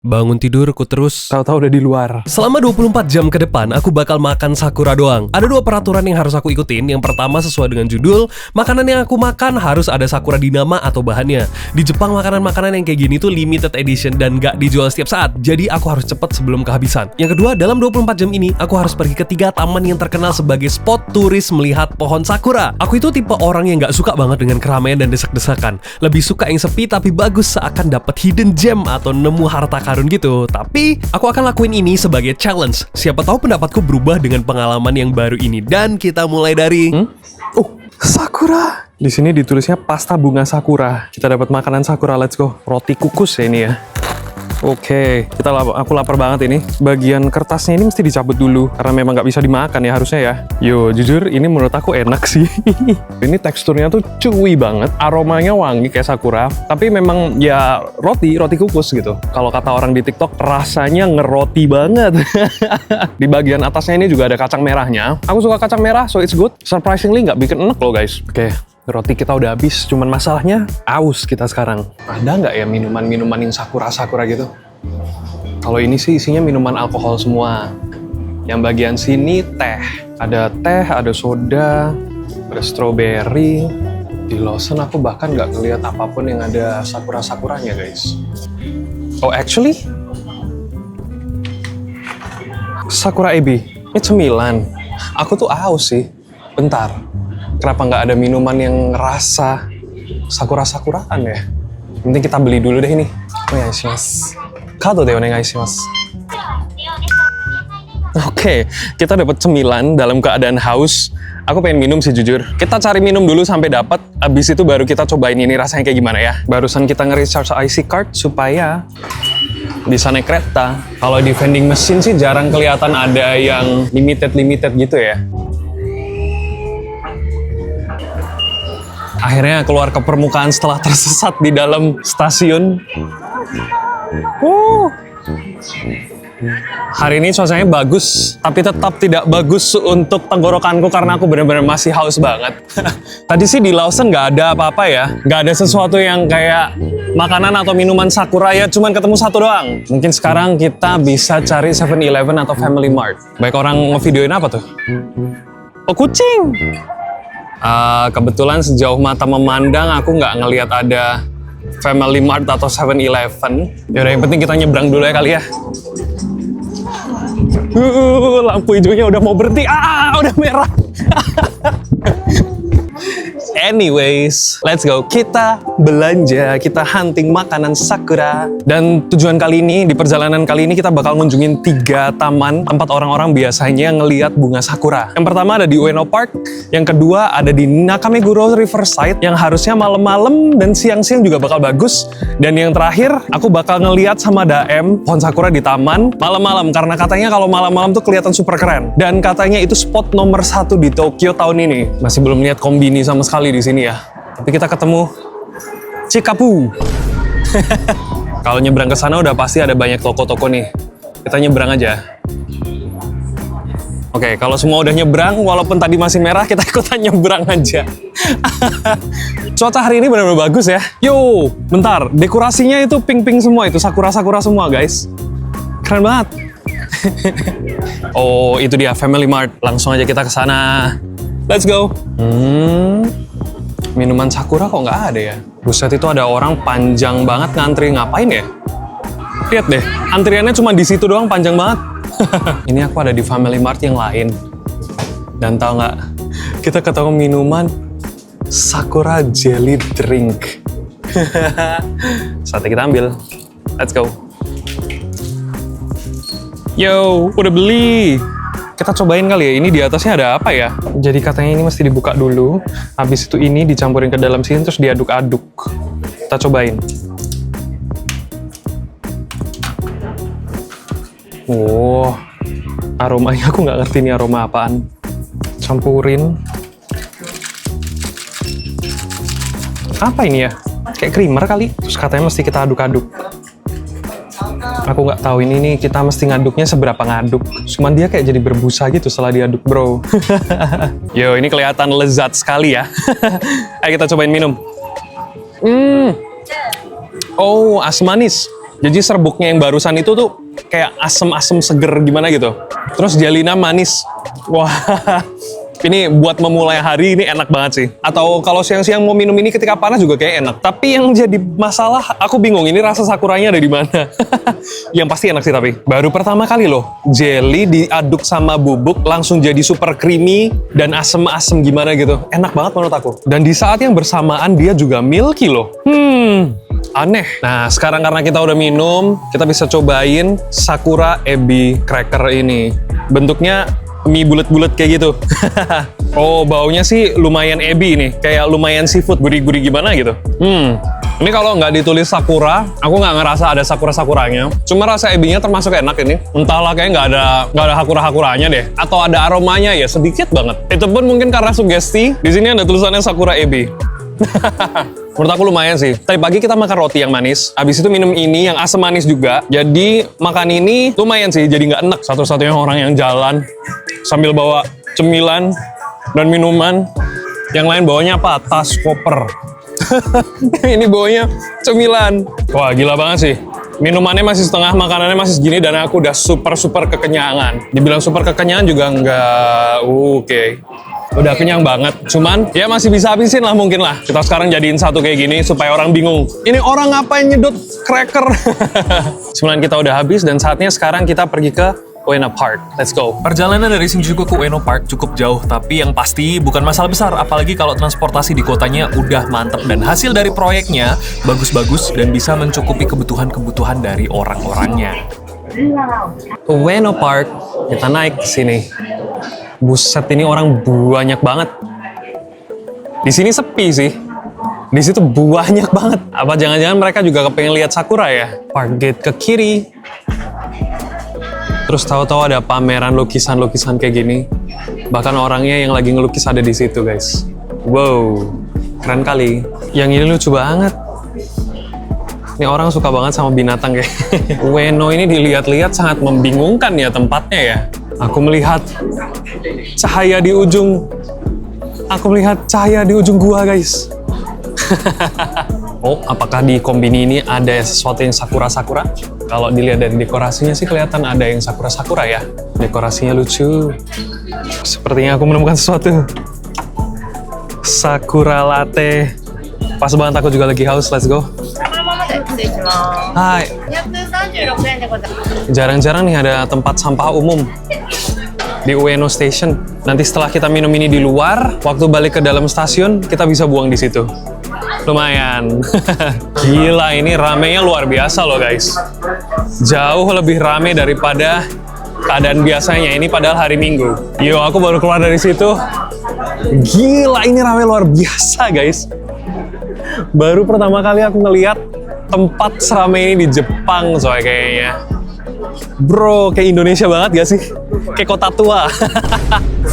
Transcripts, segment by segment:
Bangun tidur, aku terus Tahu-tahu udah di luar. selama 24 jam ke depan, aku bakal makan sakura doang. Ada dua peraturan yang harus aku ikutin. Yang pertama, sesuai dengan judul, makanan yang aku makan harus ada sakura di nama atau bahannya. Di Jepang, makanan-makanan yang kayak gini tuh limited edition dan gak dijual setiap saat. Jadi aku harus cepet sebelum kehabisan. Yang kedua, dalam 24 jam ini, aku harus pergi ke 3 taman yang terkenal sebagai spot turis melihat pohon sakura. Aku itu tipe orang yang gak suka banget dengan keramaian dan desak-desakan. Lebih suka yang sepi tapi bagus, seakan dapat hidden gem atau nemu harta karun gitu. Tapi aku akan lakuin ini sebagai challenge. Siapa tahu pendapatku berubah dengan pengalaman yang baru ini. Dan kita mulai dari Sakura. Di sini ditulisnya pasta bunga sakura. Kita dapat makanan sakura, let's go. Roti kukus ya ini ya. Oke, aku lapar banget ini. Bagian kertasnya ini mesti dicabut dulu karena memang nggak bisa dimakan ya harusnya ya. Yo, jujur ini menurut aku enak sih. Ini teksturnya tuh chewy banget, aromanya wangi kayak sakura. Tapi memang ya roti kukus gitu. Kalau kata orang di TikTok rasanya ngeroti banget. Di bagian atasnya ini juga ada kacang merahnya. Aku suka kacang merah, so it's good. Surprisingly nggak bikin enek loh guys. Oke. Roti kita udah habis, cuman masalahnya aus kita sekarang. Ada nggak ya minuman-minuman yang sakura-sakura gitu? Kalau ini sih isinya minuman alkohol semua. Yang bagian sini teh. Ada teh, ada soda, ada strawberry. Di Lawson aku bahkan nggak ngeliat apapun yang ada sakura-sakuranya guys. Oh actually, Sakura Ebi, ini cemilan. Aku tuh aus sih. Bentar. Kenapa nggak ada minuman yang rasa sakura-sakuraan ya? Mending kita beli dulu deh ini. Onegaishimasu. Kado de onegaishimasu. Oke, kita dapat cemilan dalam keadaan haus. Aku pengen minum sih jujur. Kita cari minum dulu sampai dapat. Abis itu baru kita cobain ini rasanya kayak gimana ya. Barusan kita nge-recharge IC card supaya bisa naik kereta. Kalau di vending machine sih jarang kelihatan ada yang limited gitu ya. Akhirnya keluar ke permukaan setelah tersesat di dalam stasiun. Hari ini cuacanya bagus, tapi tetap tidak bagus untuk tenggorokanku karena aku benar-benar masih haus banget. Tadi sih di Lawson nggak ada apa-apa ya, nggak ada sesuatu yang kayak makanan atau minuman sakura ya, cuman ketemu satu doang. Mungkin sekarang kita bisa cari 7-Eleven atau Family Mart. Baik orang ngevideoin apa tuh? Oh kucing! Kebetulan sejauh mata memandang aku nggak ngelihat ada Family Mart atau 7-Eleven. Yaudah yang penting kita nyebrang dulu ya kali ya. Lampu hijaunya udah mau berhenti. Udah merah. Anyways, let's go. Kita belanja, kita hunting makanan sakura. Dan tujuan kali ini, di perjalanan kali ini kita bakal ngunjungin 3 taman tempat orang-orang biasanya ngelihat bunga sakura. Yang pertama ada di Ueno Park, yang kedua ada di Nakameguro Riverside, yang harusnya malam-malam dan siang-siang juga bakal bagus. Dan yang terakhir, aku bakal ngelihat sama Daem pohon sakura di taman malam-malam, karena katanya kalau malam-malam tuh kelihatan super keren. Dan katanya itu spot nomor 1 di Tokyo tahun ini. Masih belum lihat kombini sama sekali di sini ya. Tapi kita ketemu Chikapu. Kalau nyebrang ke sana udah pasti ada banyak toko-toko nih. Kita nyebrang aja. Oke, kalau semua udah nyebrang, walaupun tadi masih merah, kita ikutan nyebrang aja. Cuaca hari ini benar-benar bagus ya. Yo, bentar. Dekorasinya itu pink-pink semua, itu sakura-sakura semua, guys. Keren banget. Oh, itu dia Family Mart. Langsung aja kita ke sana. Let's go. Minuman sakura kok nggak ada ya? Buset, itu ada orang panjang banget ngantri, ngapain ya? Lihat deh, antriannya cuma di situ doang, panjang banget. Ini aku ada di Family Mart yang lain. Dan tau nggak? Kita ketemu minuman sakura jelly drink. Saatnya kita ambil. Let's go. Yo, udah beli. Kita cobain kali ya, ini di atasnya ada apa ya? Jadi katanya ini mesti dibuka dulu, habis itu ini dicampurin ke dalam sini terus diaduk-aduk. Kita cobain. Wow, aromanya aku nggak ngerti ini aroma apaan. Campurin. Apa ini ya? Kayak creamer kali. Terus katanya mesti kita aduk-aduk. Aku nggak tahu ini nih kita mesti ngaduknya seberapa ngaduk. Cuman dia kayak jadi berbusa gitu setelah diaduk, bro. Yo, ini kelihatan lezat sekali ya. Ayo kita cobain minum. Oh, asam manis. Jadi serbuknya yang barusan itu tuh kayak asem-asem seger gimana gitu. Terus jalina manis. Wah, ini buat memulai hari ini enak banget sih. Atau kalau siang-siang mau minum ini ketika panas juga kayak enak. Tapi yang jadi masalah, aku bingung ini rasa sakuranya ada di mana. Yang pasti enak sih tapi. Baru pertama kali loh, jelly diaduk sama bubuk langsung jadi super creamy dan asem-asem gimana gitu. Enak banget menurut aku. Dan di saat yang bersamaan dia juga milky loh. Aneh. Nah, sekarang karena kita udah minum, kita bisa cobain Sakura Ebi Cracker ini. Bentuknya mie bulet-bulet kayak gitu. Oh, baunya sih lumayan ebi nih. Kayak lumayan seafood, gurih-gurih gimana gitu. Ini kalau nggak ditulis Sakura, aku nggak ngerasa ada Sakura-Sakuranya. Cuma rasa ebinya termasuk enak ini. Entahlah, kayak nggak ada Hakura-Hakuranya deh. Atau ada aromanya ya, sedikit banget. Itu pun mungkin karena sugesti. Di sini ada tulisannya Sakura Ebi. Menurut aku lumayan sih. Tadi pagi kita makan roti yang manis, habis itu minum ini yang asam manis juga. Jadi makan ini lumayan sih, jadi nggak enak. Satu-satunya orang yang jalan sambil bawa cemilan dan minuman. Yang lain bawanya apa? Tas, koper. Ini bawanya cemilan. Wah, gila banget sih. Minumannya masih setengah, makanannya masih segini, dan aku udah super kekenyangan. Dibilang super kekenyangan juga enggak. Oke. Udah kenyang banget, cuman ya masih bisa habisin lah mungkin lah. Kita sekarang jadiin satu kayak gini supaya orang bingung. Ini orang ngapain nyedot cracker? Cemilan kita udah habis dan saatnya sekarang kita pergi ke Ueno Park. Let's go. Perjalanan dari Shinjuku ke Ueno Park cukup jauh, tapi yang pasti bukan masalah besar, apalagi kalau transportasi di kotanya udah mantep dan hasil dari proyeknya bagus-bagus dan bisa mencukupi kebutuhan-kebutuhan dari orang-orangnya. Ueno Park, kita naik ke sini. Buset, ini orang banyak banget. Di sini sepi sih. Di situ banyak banget. Apa jangan-jangan mereka juga kepengen lihat sakura ya? Park gate ke kiri. Terus tahu-tahu ada pameran lukisan-lukisan kayak gini. Bahkan orangnya yang lagi ngelukis ada di situ, guys. Wow, keren kali. Yang ini lucu banget. Ini orang suka banget sama binatang kayak. Ueno ini dilihat-lihat sangat membingungkan ya tempatnya ya. Aku melihat cahaya di ujung. Aku melihat cahaya di ujung gua, guys. Oh, apakah di kombini ini ada sesuatu yang sakura-sakura? Kalau dilihat dari dekorasinya sih kelihatan ada yang sakura-sakura ya. Dekorasinya lucu. Sepertinya aku menemukan sesuatu. Sakura latte. Pas banget, aku juga lagi haus. Let's go. Hai. Jarang-jarang nih ada tempat sampah umum di Ueno Station. Nanti setelah kita minum ini di luar, waktu balik ke dalam stasiun, kita bisa buang di situ. Lumayan. Gila, ini ramenya luar biasa loh guys. Jauh lebih rame daripada keadaan biasanya. Ini padahal hari Minggu. Yo, aku baru keluar dari situ. Gila, ini rame luar biasa guys. Baru pertama kali aku ngeliat tempat seramai ini di Jepang soalnya kayaknya. Bro, kayak Indonesia banget gak sih? Kayak kota tua.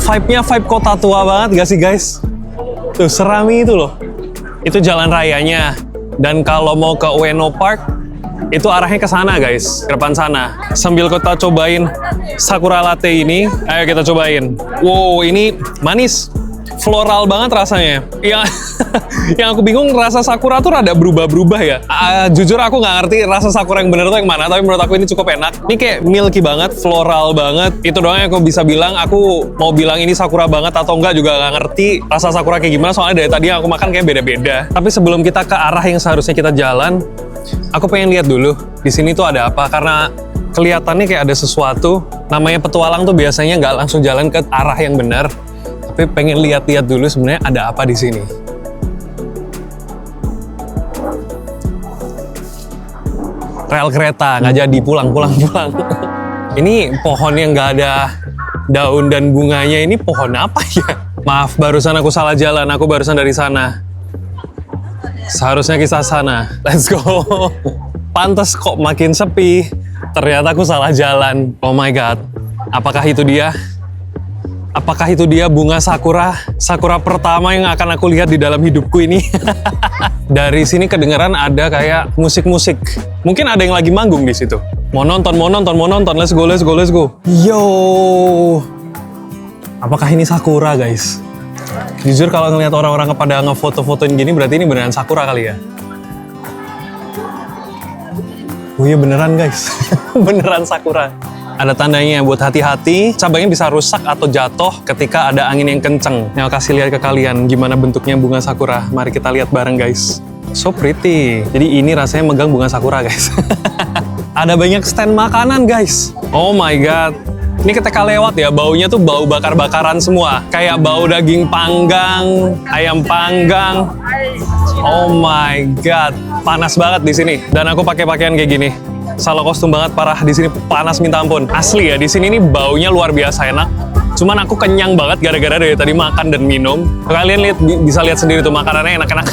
Vibe-nya vibe kota tua banget gak sih guys? Tuh, serami itu loh. Itu jalan rayanya. Dan kalau mau ke Ueno Park, itu arahnya ke sana guys, ke depan sana. Sambil kita cobain Sakura Latte ini, ayo kita cobain. Wow, ini manis. Floral banget rasanya. Yang aku bingung, rasa sakura tuh rada berubah-berubah ya. Jujur aku nggak ngerti rasa sakura yang bener tuh yang mana, tapi menurut aku ini cukup enak. Ini kayak milky banget, floral banget. Itu doang yang aku bisa bilang. Aku mau bilang ini sakura banget atau enggak juga nggak ngerti rasa sakura kayak gimana, soalnya dari tadi yang aku makan kayak beda-beda. Tapi sebelum kita ke arah yang seharusnya kita jalan, aku pengen lihat dulu di sini tuh ada apa, karena kelihatannya kayak ada sesuatu. Namanya petualang tuh biasanya nggak langsung jalan ke arah yang benar. Tapi pengen lihat-lihat dulu sebenarnya ada apa di sini. Rel kereta nggak jadi, pulang. Ini pohon yang nggak ada daun dan bunganya, ini pohon apa ya? Maaf, barusan aku salah jalan. Aku barusan dari sana. Seharusnya kita sana. Let's go. Pantes kok makin sepi. Ternyata aku salah jalan. Oh my god. Apakah itu dia? Apakah itu dia bunga sakura? Sakura pertama yang akan aku lihat di dalam hidupku ini. Dari sini kedengeran ada kayak musik-musik. Mungkin ada yang lagi manggung di situ. Mau nonton. Let's go. Yo. Apakah ini sakura, guys? Jujur kalau ngeliat orang-orang pada ngefoto-fotoin gini, berarti ini beneran sakura kali ya. Oh iya beneran guys, beneran sakura. Ada tandanya buat hati-hati, cabangnya bisa rusak atau jatuh ketika ada angin yang kenceng. Yang kasih lihat ke kalian gimana bentuknya bunga sakura. Mari kita lihat bareng guys. So pretty. Jadi ini rasanya megang bunga sakura guys. Ada banyak stand makanan guys. Oh my god. Ini ketika lewat ya, baunya tuh bau bakar-bakaran semua. Kayak bau daging panggang, ayam panggang. Oh my god, panas banget di sini. Dan aku pakai pakaian kayak gini. Salah kostum banget, parah. Di sini panas minta ampun. Asli ya, di sini nih baunya luar biasa enak. Cuman aku kenyang banget gara-gara dari tadi makan dan minum. Kalian lihat, bisa lihat sendiri tuh makanannya enak-enak.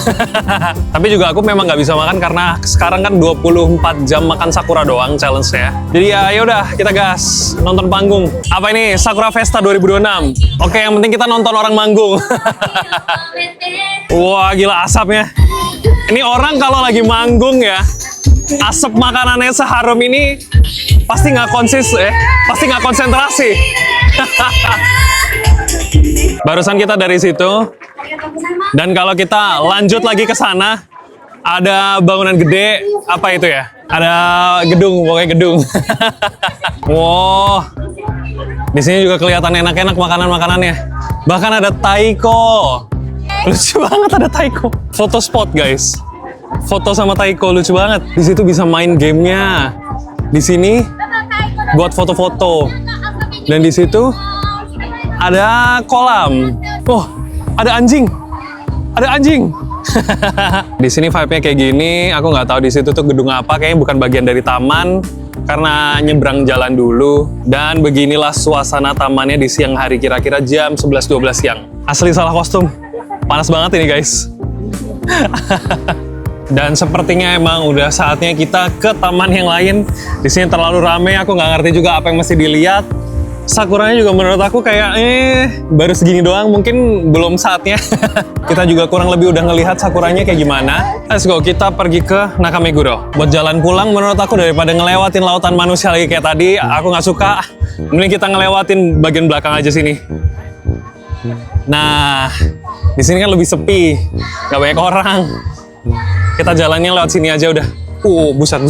Tapi juga aku memang nggak bisa makan karena sekarang kan 24 jam makan sakura doang challenge-nya. Jadi ya yaudah, kita gas nonton panggung. Apa ini? Sakura Festa 2026. Oke, yang penting kita nonton orang manggung. Wah, gila asapnya. Ini orang kalau lagi manggung ya, asap makanannya seharum ini pasti nggak konsentrasi. Barusan kita dari situ, dan kalau kita lanjut lagi ke sana, ada bangunan gede, apa itu ya? Ada gedung, pokoknya gedung. Wow, di sini juga kelihatan enak-enak makanan-makanannya. Bahkan ada taiko. Lucu banget ada taiko. Foto spot guys. Foto sama taiko lucu banget. Di situ bisa main gamenya. Di sini buat foto-foto. Dan di situ ada kolam. Oh, ada anjing. Ada anjing. Di sini vibe-nya kayak gini. Aku nggak tahu di situ tuh gedung apa. Kayaknya bukan bagian dari taman. Karena nyebrang jalan dulu. Dan beginilah suasana tamannya di siang hari. Kira-kira jam 11-12 siang. Asli salah kostum. Panas banget ini guys. Dan sepertinya emang udah saatnya kita ke taman yang lain. Di sini terlalu rame, aku nggak ngerti juga apa yang mesti dilihat. Sakuranya juga menurut aku kayak baru segini doang, mungkin belum saatnya. Kita juga kurang lebih udah ngelihat sakuranya kayak gimana. Let's go, kita pergi ke Nakameguro. Buat jalan pulang menurut aku daripada ngelewatin lautan manusia lagi kayak tadi, aku nggak suka. Mending kita ngelewatin bagian belakang aja sini. Nah, di sini kan lebih sepi, nggak banyak orang. Kita jalannya lewat sini aja udah. Buset.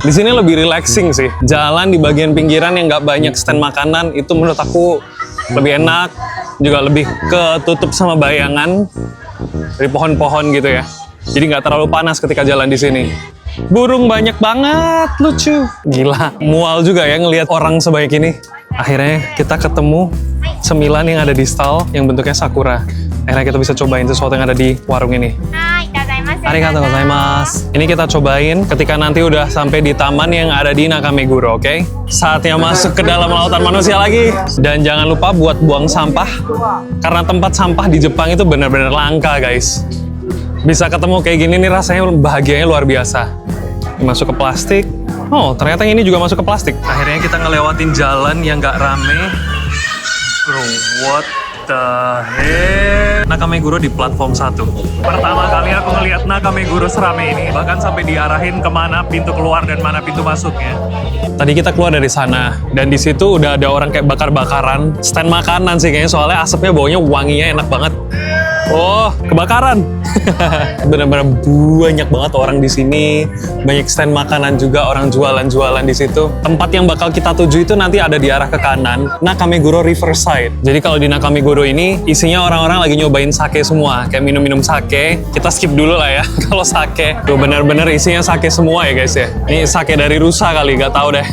Di sini lebih relaxing sih. Jalan di bagian pinggiran yang nggak banyak stand makanan itu menurut aku lebih enak, juga lebih ketutup sama bayangan dari pohon-pohon gitu ya. Jadi nggak terlalu panas ketika jalan di sini. Burung banyak banget, lucu. Gila, mual juga ya ngelihat orang sebanyak ini. Akhirnya kita ketemu cemilan yang ada di stall yang bentuknya sakura. Akhirnya kita bisa cobain sesuatu yang ada di warung ini. Arigatou gozaimasu. Ini kita cobain ketika nanti udah sampai di taman yang ada di Nakameguro, oke? Saatnya masuk ke dalam lautan manusia lagi. Dan jangan lupa buat buang sampah. Karena tempat sampah di Jepang itu benar-benar langka, guys. Bisa ketemu kayak gini nih rasanya bahagianya luar biasa. Masuk ke plastik. Oh, ternyata ini juga masuk ke plastik. Akhirnya kita ngelewatin jalan yang nggak rame. Bro, what the heck? Nakameguro di platform 1. Pertama kali aku ngeliat Nakameguro serame ini, bahkan sampai diarahin kemana pintu keluar dan mana pintu masuknya. Tadi kita keluar dari sana, dan di situ udah ada orang kayak bakar-bakaran, stand makanan sih kayaknya, soalnya asapnya baunya wanginya enak banget. Oh, kebakaran. Benar-benar banyak banget orang di sini. Banyak stand makanan juga, orang jualan-jualan di situ. Tempat yang bakal kita tuju itu nanti ada di arah ke kanan, Nakameguro Riverside. Jadi kalau di Nakameguro ini isinya orang-orang lagi nyobain sake semua, kayak minum-minum sake. Kita skip dulu lah ya kalau sake. Tuh benar-benar isinya sake semua ya guys ya. Ini sake dari rusa kali, gak tahu deh.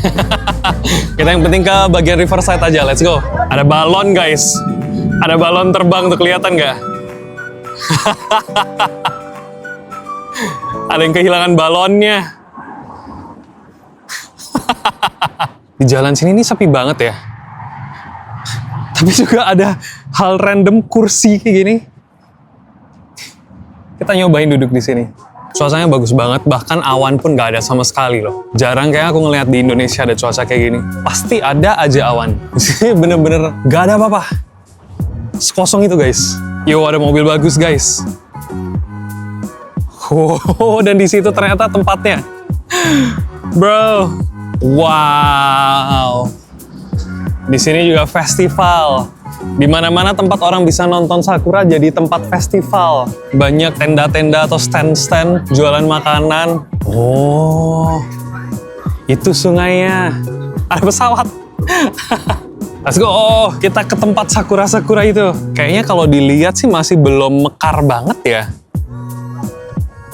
Kita yang penting ke bagian Riverside aja, let's go. Ada balon guys. Ada balon terbang tuh, kelihatan nggak? Ada yang kehilangan balonnya. Di jalan sini nih sepi banget ya. Tapi juga ada hal random kursi kayak gini. Kita nyobain duduk di sini. Suasananya bagus banget, bahkan awan pun gak ada sama sekali loh. Jarang kayak aku ngeliat di Indonesia ada cuaca kayak gini. Pasti ada aja awan. Di sini bener-bener gak ada apa-apa. Sekosong itu guys. Yo, ada mobil bagus guys. Wow, dan di situ ternyata tempatnya. Bro, wow. Di sini juga festival. Di mana-mana tempat orang bisa nonton sakura jadi tempat festival. Banyak tenda-tenda atau stand-stand jualan makanan. Oh, Itu sungainya. Ada pesawat. Let's go. Oh, kita ke tempat sakura-sakura itu. Kayaknya kalau dilihat sih masih belum mekar banget ya.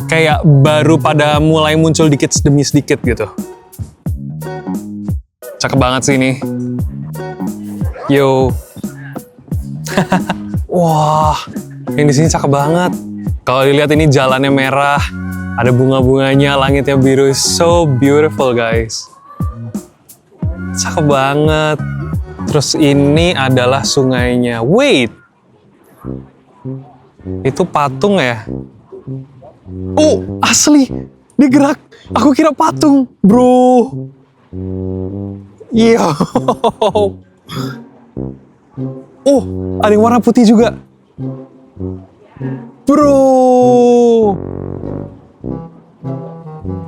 Kayak baru pada mulai muncul dikit demi sedikit gitu. Cakep banget sih ini. Yo. Wah, yang di sini cakep banget. Kalau dilihat ini jalannya merah, ada bunga-bunganya, langitnya biru, so beautiful guys. Cakep banget. Terus ini adalah sungainya. Wait, itu patung ya? Oh, asli, dia gerak. Aku kira patung, bro. Iya. Oh, ada yang warna putih juga. Bro.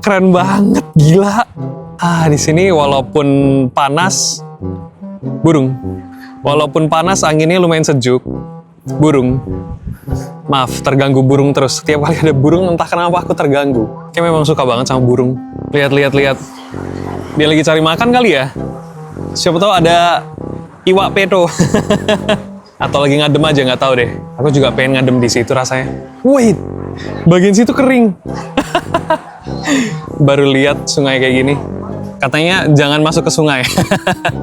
Keren banget, gila. Di sini walaupun panas, burung. Walaupun panas, anginnya lumayan sejuk. Burung. Maaf, terganggu burung terus. Setiap kali ada burung, entah kenapa aku terganggu. Kayak memang suka banget sama burung. Lihat. Dia lagi cari makan kali ya? Siapa tahu ada iwak peto. Atau lagi ngadem aja, nggak tahu deh. Aku juga pengen ngadem di situ rasanya. Wait, bagian situ kering. Baru lihat sungai kayak gini. Katanya jangan masuk ke sungai.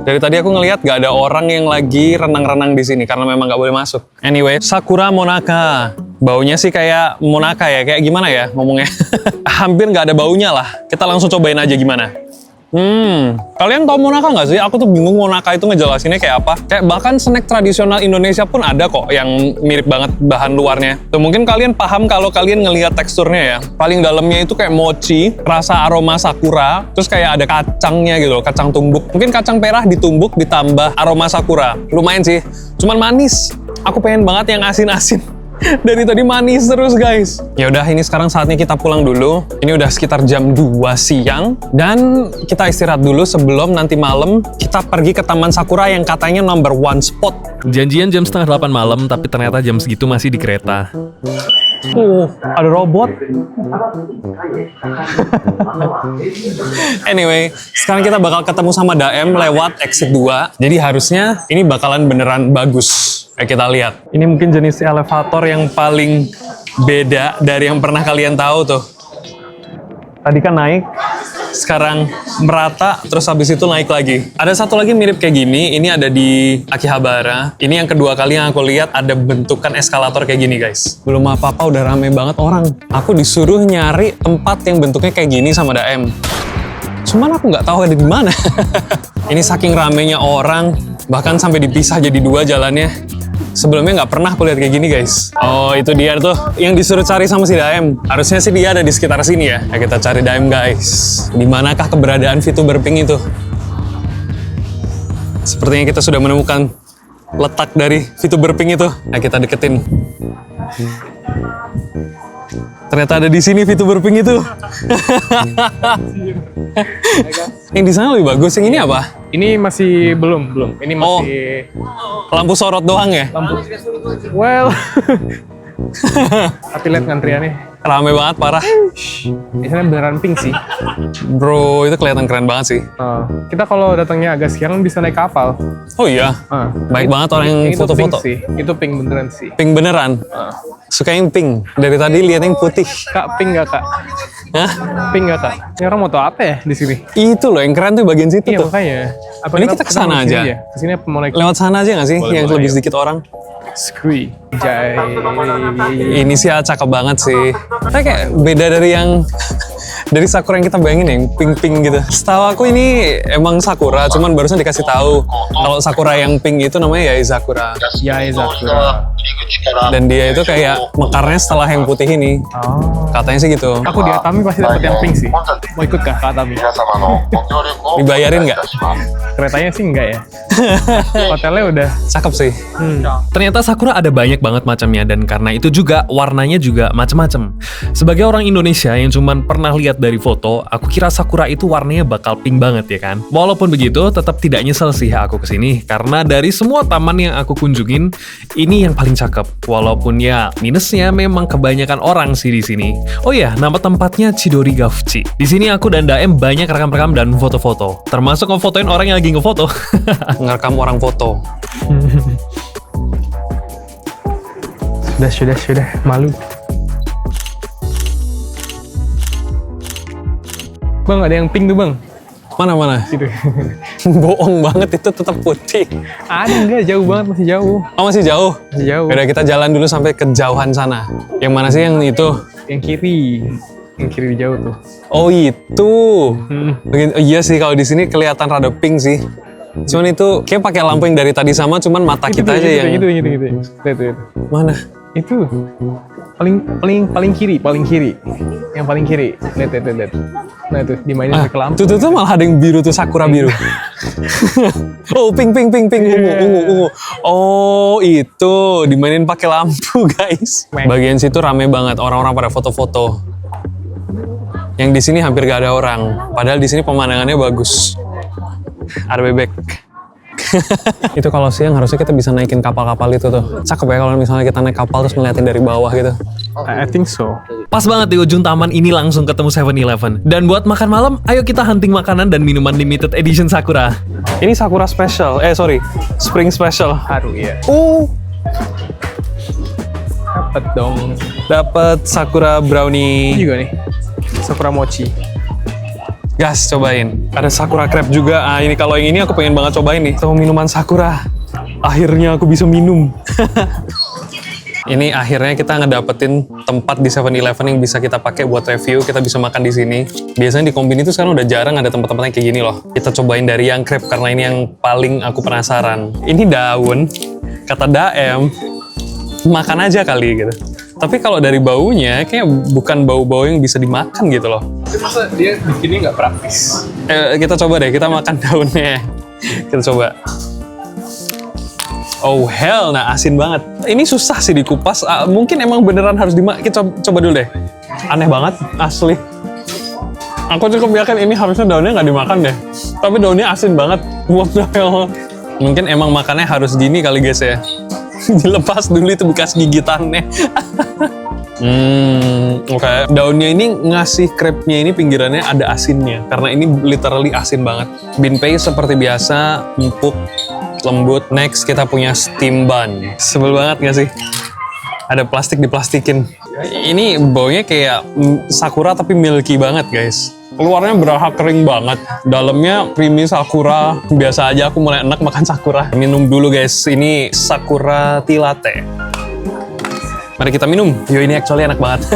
Dari tadi aku ngelihat nggak ada orang yang lagi renang-renang di sini karena memang nggak boleh masuk. Anyway, Sakura Monaka. Baunya sih kayak Monaka ya, kayak gimana ya ngomongnya? Hampir nggak ada baunya lah. Kita langsung cobain aja gimana. Kalian tahu Monaka nggak sih? Aku tuh bingung Monaka itu ngejelasinnya kayak apa. Kayak bahkan snack tradisional Indonesia pun ada kok yang mirip banget bahan luarnya. Tuh mungkin kalian paham kalau kalian ngelihat teksturnya ya. Paling dalamnya itu kayak mochi, rasa aroma sakura, terus kayak ada kacangnya gitu loh, kacang tumbuk. Mungkin kacang perah ditumbuk ditambah aroma sakura. Lumayan sih, cuman manis. Aku pengen banget yang asin-asin. Dari tadi manis terus guys. Ya udah, ini sekarang saatnya kita pulang dulu. Ini udah sekitar jam 2 siang dan kita istirahat dulu sebelum nanti malam kita pergi ke Taman Sakura yang katanya number 1 spot. Janjian jam 7:30 malam, tapi ternyata jam segitu masih di kereta. Ada robot. Anyway, sekarang kita bakal ketemu sama Daem lewat exit 2. Jadi harusnya ini bakalan beneran bagus. Kita lihat. Ini mungkin jenis elevator yang paling beda dari yang pernah kalian tahu tuh. Tadi kan naik, sekarang merata, terus habis itu naik lagi. Ada satu lagi mirip kayak gini, ini ada di Akihabara. Ini yang kedua kali yang aku lihat ada bentukan eskalator kayak gini guys. Belum apa-apa udah rame banget orang. Aku disuruh nyari tempat yang bentuknya kayak gini sama Daem. Cuman aku nggak tahu ada di mana. Ini saking ramenya orang, bahkan sampai dipisah jadi 2 jalannya. Sebelumnya nggak pernah aku lihat kayak gini guys. Oh, itu dia tuh yang disuruh cari sama si Daem. Harusnya sih dia ada di sekitar sini ya. Nah, kita cari Daem guys. Di manakah keberadaan VTuber Pink itu? Sepertinya kita sudah menemukan letak dari VTuber Pink itu. Nah, kita deketin. Ternyata ada di sini VTuber Pink itu. Yang di sana lebih bagus. Yang ini apa? Ini masih belum. Ini masih lampu sorot doang ya? lampu. Well, tapi lihat ngantriannya. Rame banget, parah. Di sana beneran pink sih. Bro, itu kelihatan keren banget sih. Kita kalau datangnya agak siang bisa naik kapal. Oh iya? Baik banget orang yang Itu foto-foto. pink sih. Itu pink beneran sih. Pink beneran? Suka yang pink? Dari tadi lihat yang putih. Kak, pink nggak kak? Hah? Pink nggak kak? Ini orang mau tau apa ya di sini? Itu loh, yang keren tuh bagian situ Iya tuh. makanya. Ini kita kesana mau kesini aja? Kesini apa mau naik? Lewat sana aja nggak sih? Boleh, yang boleh, lebih yuk. sedikit orang. Scree. Jai. Ini sih cakep banget sih. Kayak beda dari yang dari sakura yang kita bayangin yang pink-pink gitu. Setahu aku ini emang sakura, cuman barusan dikasih tahu kalau sakura yang pink itu namanya Yaezakura. Jai Sakura. Dan dia itu kayak mekarnya setelah yang putih ini. Oh. Katanya sih gitu. Aku di Atami pasti dapat yang pink sih. Mau ikut kah ke Atami? Dibayarin nggak? Keretanya sih enggak ya. Hotelnya udah. Cakep sih. Ternyata sakura ada banyak banget macamnya dan karena itu juga warnanya juga macam-macam. Sebagai orang Indonesia yang cuman pernah lihat dari foto, aku kira sakura itu warnanya bakal pink banget ya kan. Walaupun begitu, tetap tidak nyesel sih aku kesini karena dari semua taman yang aku kunjungin, ini yang paling cakep. Walaupun ya minusnya memang kebanyakan orang sih di sini. Oh ya, nama tempatnya Chidori Gafuchi. Di sini aku dan Daem banyak rekam-rekam dan foto-foto. Termasuk ngefotoin orang yang lagi ngefoto. Ngerekam orang foto. Sudah, malu. Bang, ada yang pink tuh bang. Mana? Gitu. Bohong banget, itu tetap putih. Ada enggak, jauh banget, masih jauh. Oh, masih jauh? Masih jauh. Udah, kita jalan dulu sampai kejauhan sana. Yang mana sih yang itu? Yang kiri. Yang kiri jauh tuh. Oh, itu. Oh, iya sih, kalau di sini kelihatan rada pink sih. Cuman itu kayak pakai lampu yang dari tadi sama, cuman mata kita aja yang... Gitu. Itu. Mana? Itu. Paling kiri. Yang paling kiri. Lihat. Nah tuh, dimainin pakai lampu. Tuh malah ada yang biru tuh, sakura biru. Oh, pink, ungu. Oh, itu dimainin pakai lampu, guys. Bagian situ rame banget, orang-orang pada foto-foto. Yang di sini hampir gak ada orang. Padahal di sini pemandangannya bagus. Ada bebek. Itu kalau siang harusnya kita bisa naikin kapal-kapal itu tuh. Cakep ya kalau misalnya kita naik kapal terus ngeliatin dari bawah gitu. I think so. Pas banget di ujung taman ini langsung ketemu 7-Eleven. Dan buat makan malam, ayo kita hunting makanan dan minuman limited edition Sakura. Ini Sakura special, Spring special. Haru ya. Dapat dong. Dapat Sakura brownie. Ini juga nih. Sakura mochi. Gas, cobain. Ada Sakura crepe juga. Ah, ini kalau yang ini aku pengen banget cobain nih. Sama minuman Sakura. Akhirnya aku bisa minum. Ini akhirnya kita ngedapetin tempat di 7-Eleven yang bisa kita pakai buat review. Kita bisa makan di sini. Biasanya di Konbini itu sekarang udah jarang ada tempat-tempat yang kayak gini loh. Kita cobain dari yang crepe karena ini yang paling aku penasaran. Ini daun. Kata Daem, makan aja kali gitu. Tapi kalau dari baunya, kayak bukan bau-bau yang bisa dimakan gitu loh. Tapi masa dia bikinnya nggak praktis? Kita coba deh, kita makan daunnya. Kita coba. Oh hell, nah asin banget. Ini susah sih dikupas. Mungkin emang beneran harus dimakan. Kita coba dulu deh. Aneh banget, asli. Aku cukup yakin ini harusnya daunnya nggak dimakan deh. Tapi daunnya asin banget. What the hell? Mungkin emang makannya harus gini kali guys ya. Dilepas dulu itu bekas gigitannya. Oke. Daunnya ini ngasih crepe-nya ini pinggirannya ada asinnya. Karena ini literally asin banget. Bean paste seperti biasa, empuk, lembut. Next kita punya steam bun. Sebel banget gak sih? Ada plastik diplastikin. Ini baunya kayak sakura tapi milky banget guys. Luarnya berasa kering banget, dalamnya creamy sakura. Biasa aja aku mulai enak makan sakura. Minum dulu guys, ini sakura tea latte. Mari kita minum. Yo, ini actually enak banget.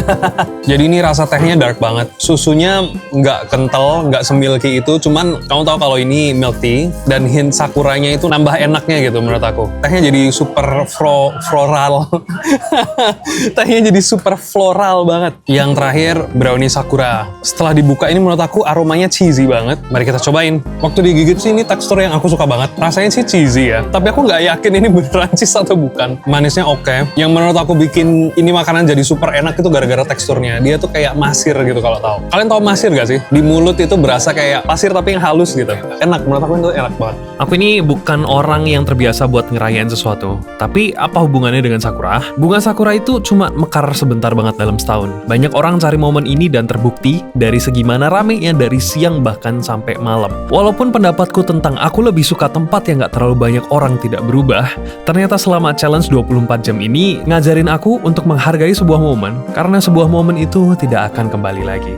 Jadi ini rasa tehnya dark banget. Susunya nggak kental, nggak semilky itu. Cuman kamu tahu kalau ini milk tea dan hint sakuranya itu nambah enaknya gitu menurut aku. Tehnya jadi super floral. Tehnya jadi super floral banget. Yang terakhir brownie sakura. Setelah dibuka ini menurut aku aromanya cheesy banget. Mari kita cobain. Waktu digigit sih ini tekstur yang aku suka banget. Rasanya sih cheesy ya. Tapi aku nggak yakin ini beneran cheese atau bukan. Manisnya oke. Yang menurut aku bikin ini makanan jadi super enak itu gara-gara teksturnya. Dia tuh kayak masir gitu kalau tahu. Kalian tahu masir gak sih? Di mulut itu berasa kayak pasir tapi yang halus gitu. Enak, menurut aku itu enak banget. Aku ini bukan orang yang terbiasa buat ngerayain sesuatu. Tapi apa hubungannya dengan Sakura? Bunga Sakura itu cuma mekar sebentar banget dalam setahun. Banyak orang cari momen ini dan terbukti dari segi mana ramenya dari siang bahkan sampai malam. Walaupun pendapatku tentang aku lebih suka tempat yang gak terlalu banyak orang tidak berubah, ternyata selama challenge 24 jam ini ngajarin aku untuk menghargai sebuah momen, karena sebuah momen itu tidak akan kembali lagi.